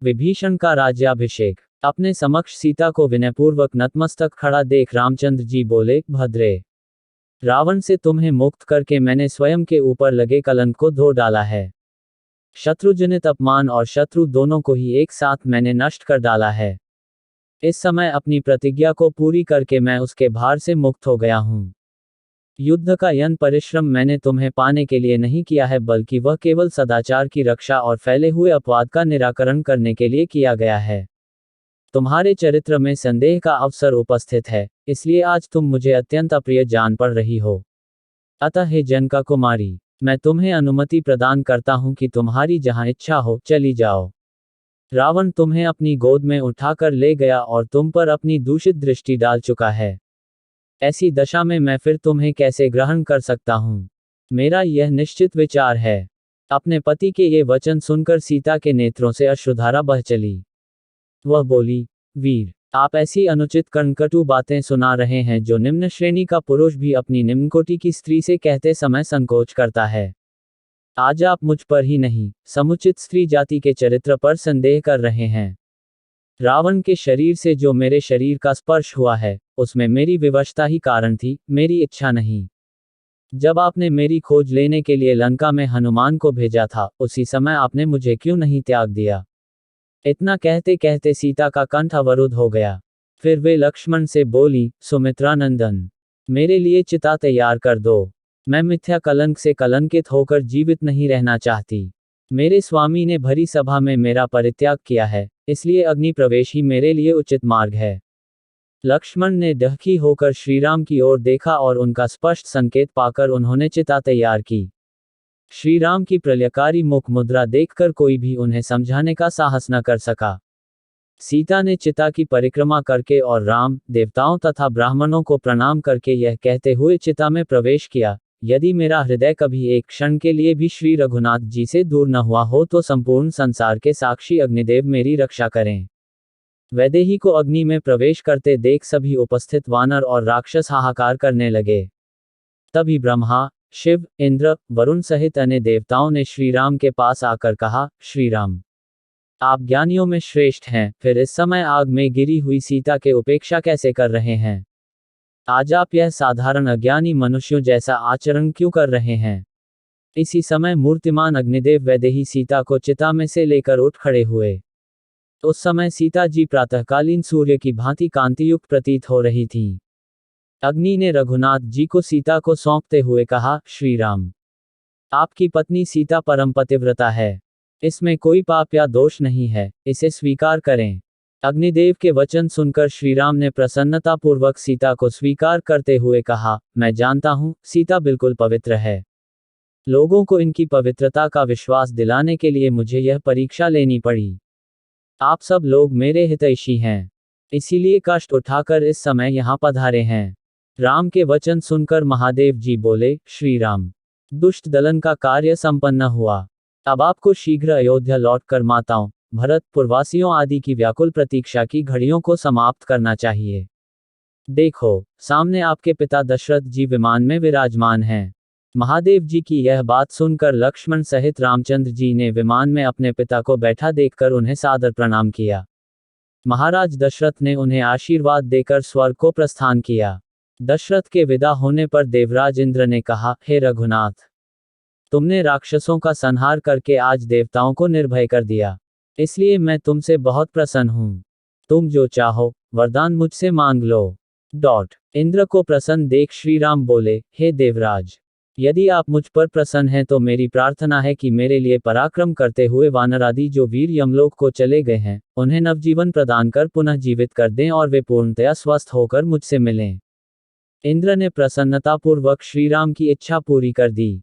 विभीषण का राज्याभिषेक। अपने समक्ष सीता को विनयपूर्वक नतमस्तक खड़ा देख रामचंद्र जी बोले, भद्रे, रावण से तुम्हें मुक्त करके मैंने स्वयं के ऊपर लगे कलंक को धो डाला है। शत्रुजनित अपमान और शत्रु दोनों को ही एक साथ मैंने नष्ट कर डाला है। इस समय अपनी प्रतिज्ञा को पूरी करके मैं उसके भार से मुक्त हो गया हूँ। युद्ध का यन परिश्रम मैंने तुम्हें पाने के लिए नहीं किया है, बल्कि वह केवल सदाचार की रक्षा और फैले हुए अपवाद का निराकरण करने के लिए किया गया है। तुम्हारे चरित्र में संदेह का अवसर उपस्थित है, इसलिए आज तुम मुझे अत्यंत अप्रिय जान पड़ रही हो। अतः हे जनका कुमारी, मैं तुम्हें अनुमति प्रदान करता हूं कि तुम्हारी जहां इच्छा हो चली जाओ। रावण तुम्हें अपनी गोद में उठाकर ले गया और तुम पर अपनी दूषित दृष्टि डाल चुका है। ऐसी दशा में मैं फिर तुम्हें कैसे ग्रहण कर सकता हूं? मेरा यह निश्चित विचार है। अपने पति के ये वचन सुनकर सीता के नेत्रों से अश्रुधारा बह चली। वह बोली, वीर, आप ऐसी अनुचित कर्णकटु बातें सुना रहे हैं जो निम्न श्रेणी का पुरुष भी अपनी निम्न कोटि की स्त्री से कहते समय संकोच करता है। आज आप मुझ पर ही नहीं, समुचित स्त्री जाति के चरित्र पर संदेह कर रहे हैं। रावण के शरीर से जो मेरे शरीर का स्पर्श हुआ है, उसमें मेरी विवशता ही कारण थी, मेरी इच्छा नहीं। जब आपने मेरी खोज लेने के लिए लंका में हनुमान को भेजा था, उसी समय आपने मुझे क्यों नहीं त्याग दिया? इतना कहते कहते सीता का कंठ अवरुद्ध हो गया। फिर वे लक्ष्मण से बोली, सुमित्रानंदन, मेरे लिए चिता तैयार कर दो। मैं मिथ्या कलंक से कलंकित होकर जीवित नहीं रहना चाहती। मेरे स्वामी ने भरी सभा में मेरा परित्याग किया है, इसलिए अग्नि प्रवेश ही मेरे लिए उचित मार्ग है। लक्ष्मण ने डहकी होकर श्रीराम की ओर देखा और उनका स्पष्ट संकेत पाकर उन्होंने चिता तैयार की। श्रीराम की प्रलयकारी मुख मुद्रा देखकर कोई भी उन्हें समझाने का साहस न कर सका। सीता ने चिता की परिक्रमा करके और राम, देवताओं तथा ब्राह्मणों को प्रणाम करके यह कहते हुए चिता में प्रवेश किया, यदि मेरा हृदय कभी एक क्षण के लिए भी श्री रघुनाथ जी से दूर न हुआ हो तो संपूर्ण संसार के साक्षी अग्निदेव मेरी रक्षा करें। वैदेही को अग्नि में प्रवेश करते देख सभी उपस्थित वानर और राक्षस हाहाकार करने लगे। तभी ब्रह्मा, शिव, इंद्र, वरुण सहित अन्य देवताओं ने श्रीराम के पास आकर कहा, श्रीराम, आप ज्ञानियों में श्रेष्ठ हैं, फिर इस समय आग में गिरी हुई सीता के उपेक्षा कैसे कर रहे हैं? आज आप यह साधारण अज्ञानी मनुष्यों जैसा आचरण क्यों कर रहे हैं? इसी समय मूर्तिमान अग्निदेव वैदेही सीता को चिता में से लेकर उठ खड़े हुए। उस समय सीता जी प्रातःकालीन सूर्य की भांति कांतियुक्त प्रतीत हो रही थीं। अग्नि ने रघुनाथ जी को सीता को सौंपते हुए कहा, श्रीराम, आपकी पत्नी सीता परम पतिव्रता है। इसमें कोई पाप या दोष नहीं है, इसे स्वीकार करें। अग्निदेव के वचन सुनकर श्रीराम ने प्रसन्नतापूर्वक सीता को स्वीकार करते हुए कहा, मैं जानता हूं, सीता बिल्कुल पवित्र है। लोगों को इनकी पवित्रता का विश्वास दिलाने के लिए मुझे यह परीक्षा लेनी पड़ी। आप सब लोग मेरे हितैषी हैं, इसीलिए कष्ट उठाकर इस समय यहाँ पधारे हैं। राम के वचन सुनकर महादेव जी बोले, श्रीराम, दुष्ट दलन का कार्य संपन्न हुआ। अब आपको शीघ्र अयोध्या लौटकर माताओं, भरत, पुरवासियों आदि की व्याकुल प्रतीक्षा की घड़ियों को समाप्त करना चाहिए। देखो, सामने आपके पिता दशरथ जी विमान में विराजमान हैं। महादेव जी की यह बात सुनकर लक्ष्मण सहित रामचंद्र जी ने विमान में अपने पिता को बैठा देखकर उन्हें सादर प्रणाम किया। महाराज दशरथ ने उन्हें आशीर्वाद देकर स्वर्ग को प्रस्थान किया। दशरथ के विदा होने पर देवराज इंद्र ने कहा, हे रघुनाथ, तुमने राक्षसों का संहार करके आज देवताओं को निर्भय कर दिया, इसलिए मैं तुमसे बहुत प्रसन्न हूं। तुम जो चाहो वरदान मुझसे मांग लो। इंद्र को प्रसन्न देख श्रीराम बोले, हे देवराज, यदि आप मुझ पर प्रसन्न हैं तो मेरी प्रार्थना है कि मेरे लिए पराक्रम करते हुए वानरादि जो वीर यमलोक को चले गए हैं, उन्हें नवजीवन प्रदान कर पुनः जीवित कर दें और वे पूर्णतया स्वस्थ होकर मुझसे मिलें। इंद्र ने प्रसन्नतापूर्वक श्रीराम की इच्छा पूरी कर दी।